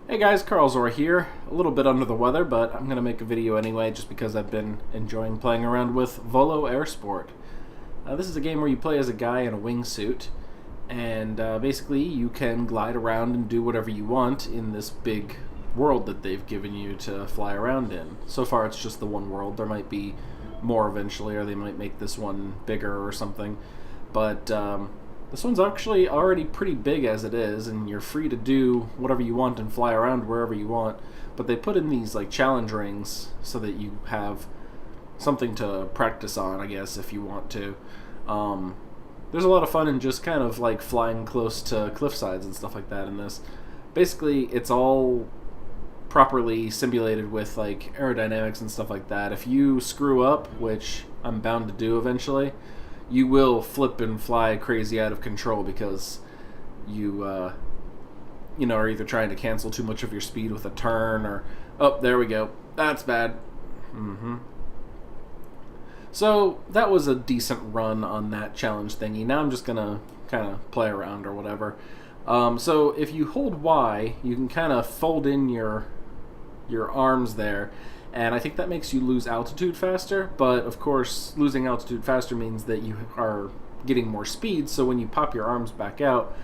Hey guys, Carlz0r here. A little bit under the weather, but I'm going to make a video anyway just because I've been enjoying playing around with Volo Airsport. This is a game where you play as a guy in a wingsuit, and basically you can glide around and do whatever you want in this big world that they've given you to fly around in. So far it's just the one world. There might be more eventually, or they might make this one bigger or something. But this one's actually already pretty big as it is, and you're free to do whatever you want and fly around wherever you want. But they put in these like challenge rings so that you have something to practice on, I guess, if you want to. There's a lot of fun in just kind of like flying close to cliff sides and stuff like that in this. Basically, it's all properly simulated with like aerodynamics and stuff like that. If you screw up, which I'm bound to do eventually, you will flip and fly crazy out of control because you are either trying to cancel too much of your speed with a turn or... Oh, there we go. That's bad. So that was a decent run on that challenge thingy. Now I'm just going to kind of play around or whatever. So if you hold Y, you can kind of fold in your arms there, and I think that makes you lose altitude faster, but of course losing altitude faster means that you are getting more speed, so when you pop your arms back out,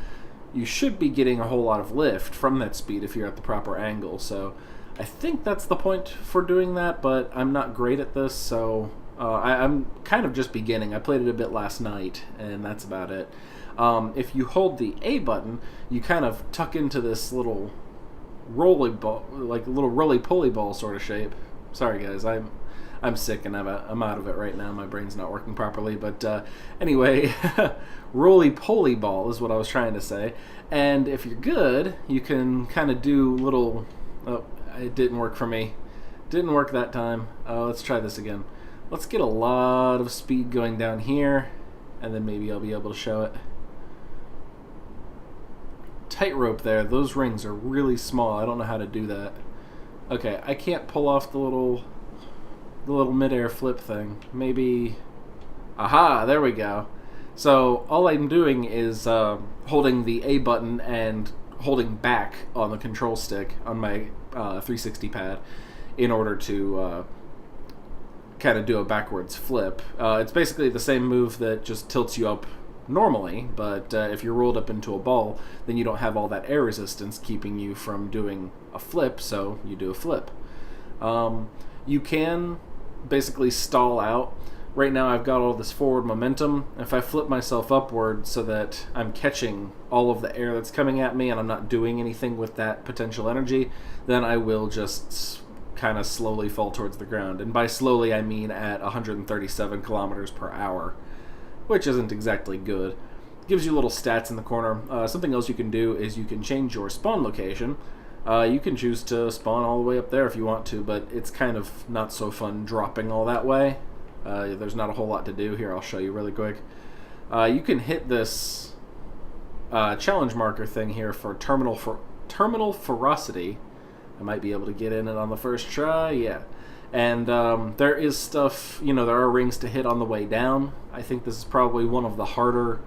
you should be getting a whole lot of lift from that speed if you're at the proper angle. So I think that's the point for doing that, but I'm not great at this, so I'm kind of just beginning. I played it a bit last night, and that's about it. If you hold the A button, you kind of tuck into this little roly ball, like a little roly-poly ball sort of shape. Sorry guys, I'm sick and I'm out of it right now. My brain's not working properly, but anyway, roly-poly ball is what I was trying to say. And if you're good, you can kind of do little... Oh, it didn't work for me. Didn't work that time. Let's try this again. Let's get a lot of speed going down here, and then maybe I'll be able to show it. Tightrope there. Those rings are really small. I don't know how to do that. Okay, I can't pull off the little mid-air flip thing. Maybe... Aha! There we go. So all I'm doing is holding the A button and holding back on the control stick on my 360 pad in order to kind of do a backwards flip. It's basically the same move that just tilts you up normally, but if you're rolled up into a ball, then you don't have all that air resistance keeping you from doing a flip, so you do a flip. You can basically stall out. Right now I've got all this forward momentum. If I flip myself upward so that I'm catching all of the air that's coming at me and I'm not doing anything with that potential energy, then I will just kind of slowly fall towards the ground. And by slowly I mean at 137 kilometers per hour, which isn't exactly good. Gives you little stats in the corner. Something else you can do is you can change your spawn location. You can choose to spawn all the way up there if you want to, but it's kind of not so fun dropping all that way. There's not a whole lot to do here. I'll show you really quick. You can hit this challenge marker thing here for terminal ferocity. I might be able to get in it on the first try. Yeah. And there is stuff, there are rings to hit on the way down. I think this is probably one of the harder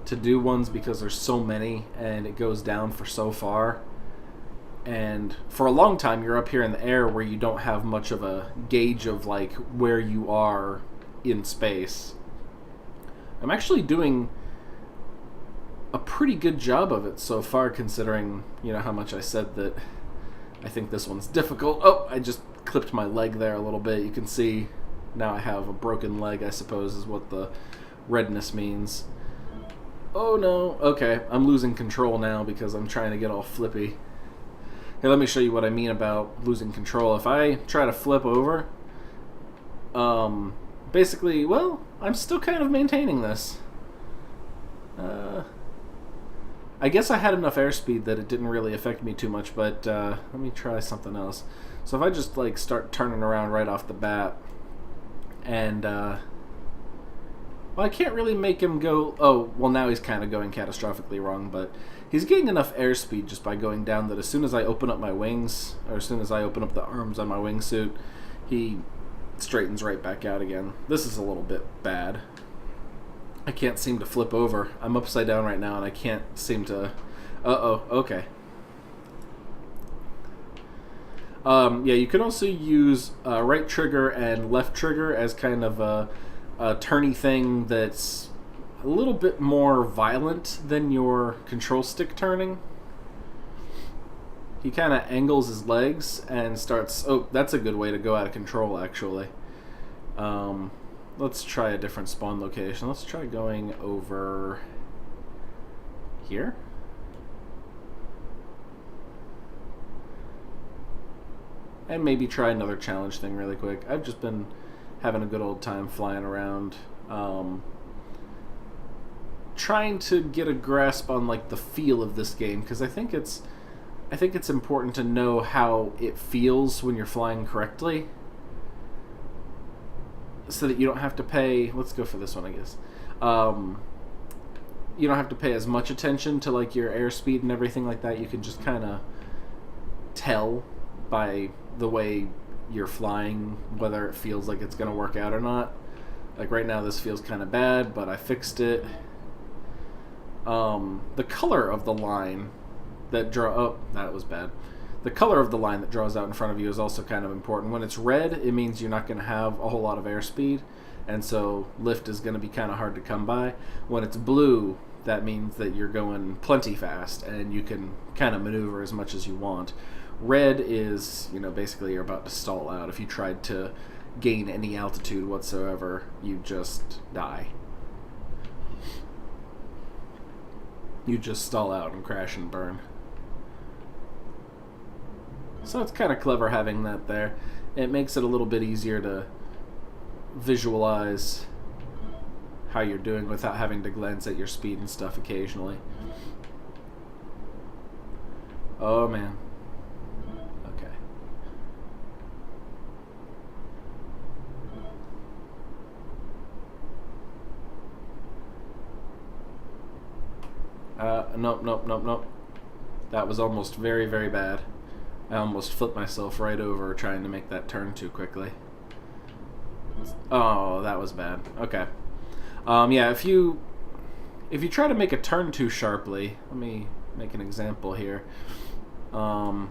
to do ones because there's so many and it goes down for so far. And for a long time you're up here in the air where you don't have much of a gauge of like where you are in space. I'm actually doing a pretty good job of it so far, considering, how much I said that I think this one's difficult. Oh, I just clipped my leg there a little bit. You can see now I have a broken leg, I suppose is what the redness means. Oh no. Okay, I'm losing control now because I'm trying to get all flippy. Here, let me show you what I mean about losing control. If I try to flip over, basically, well, I'm still kind of maintaining this. I guess I had enough airspeed that it didn't really affect me too much, but let me try something else. So if I just like start turning around right off the bat, and well, I can't really make him go... Oh, well, now he's kind of going catastrophically wrong, but he's getting enough airspeed just by going down that as soon as I open up my wings, or as soon as I open up the arms on my wingsuit, he straightens right back out again. This is a little bit bad. I can't seem to flip over. I'm upside down right now and I can't seem to... Uh-oh, okay. Yeah, you can also use right trigger and left trigger as kind of a turny thing that's a little bit more violent than your control stick turning. He kind of angles his legs and starts... Oh, that's a good way to go out of control, actually. Let's try a different spawn location. Let's try going over here. And maybe try another challenge thing really quick. I've just been having a good old time flying around, trying to get a grasp on like the feel of this game, because I think it's important to know how it feels when you're flying correctly, so that you don't have to pay... Let's go for this one, I guess. You don't have to pay as much attention to like your airspeed and everything like that. You can just kind of tell by the way you're flying whether it feels like it's going to work out or not. Like right now this feels kind of bad, but I fixed it. The color of the line that that was bad. The color of the line that draws out in front of you is also kind of important. When it's red, it means you're not going to have a whole lot of airspeed, and so lift is going to be kind of hard to come by. When it's blue, that means that you're going plenty fast and you can kind of maneuver as much as you want. Red is, basically you're about to stall out. If you tried to gain any altitude whatsoever, you just die. You just stall out and crash and burn. So it's kind of clever having that there. It makes it a little bit easier to visualize how you're doing without having to glance at your speed and stuff occasionally. Oh man. Okay. Nope. That was almost very, very bad. I almost flipped myself right over trying to make that turn too quickly. Oh, that was bad. Okay. Yeah, if you try to make a turn too sharply, let me make an example here. You're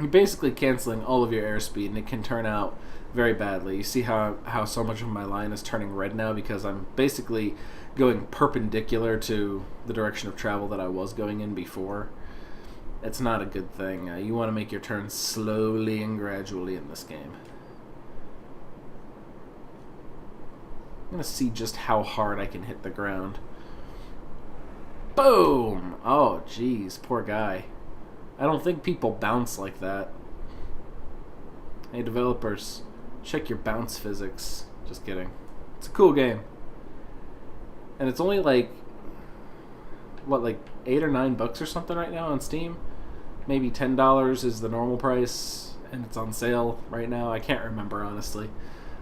basically canceling all of your airspeed, and it can turn out very badly. You see how so much of my line is turning red now because I'm basically going perpendicular to the direction of travel that I was going in before. It's not a good thing. You want to make your turns slowly and gradually in this game. I'm going to see just how hard I can hit the ground. Boom! Oh, jeez, poor guy. I don't think people bounce like that. Hey, developers, check your bounce physics. Just kidding. It's a cool game. And it's only like, what, like $8 or $9 or something right now on Steam? Maybe $10 is the normal price, and it's on sale right now. I can't remember, honestly.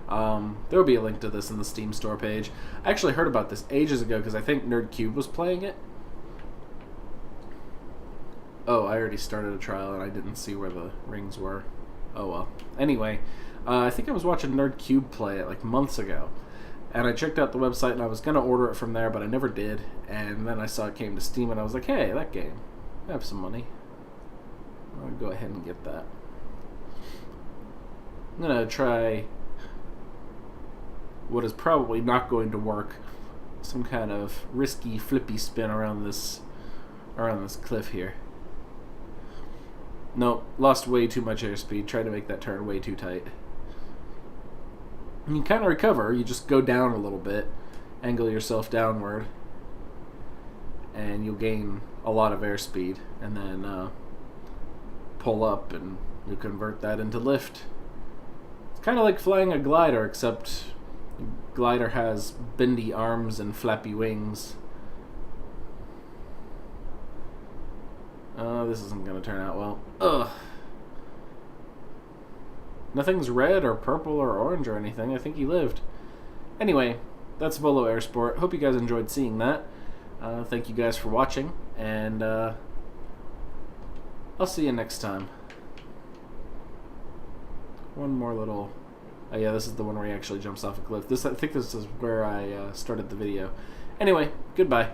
There will be a link to this in the Steam store page. I actually heard about this ages ago because I think NerdCube was playing it. Oh, I already started a trial and I didn't see where the rings were. Oh well. Anyway, I think I was watching NerdCube play it like months ago. And I checked out the website and I was going to order it from there, but I never did. And then I saw it came to Steam and I was like, hey, that game. I have some money. I'll go ahead and get that. I'm going to try what is probably not going to work. Some kind of risky flippy spin around this cliff here. Nope, lost way too much airspeed. Tried to make that turn way too tight. You can kind of recover. You just go down a little bit, angle yourself downward, and you'll gain a lot of airspeed, and then pull up and you convert that into lift. It's kind of like flying a glider, except the glider has bendy arms and flappy wings. This isn't going to turn out well. Ugh. Nothing's red or purple or orange or anything. I think he lived. Anyway, that's Volo Airsport. Hope you guys enjoyed seeing that. Thank you guys for watching, and I'll see you next time. One more little... Oh yeah, this is the one where he actually jumps off a cliff. I think this is where I started the video. Anyway, goodbye.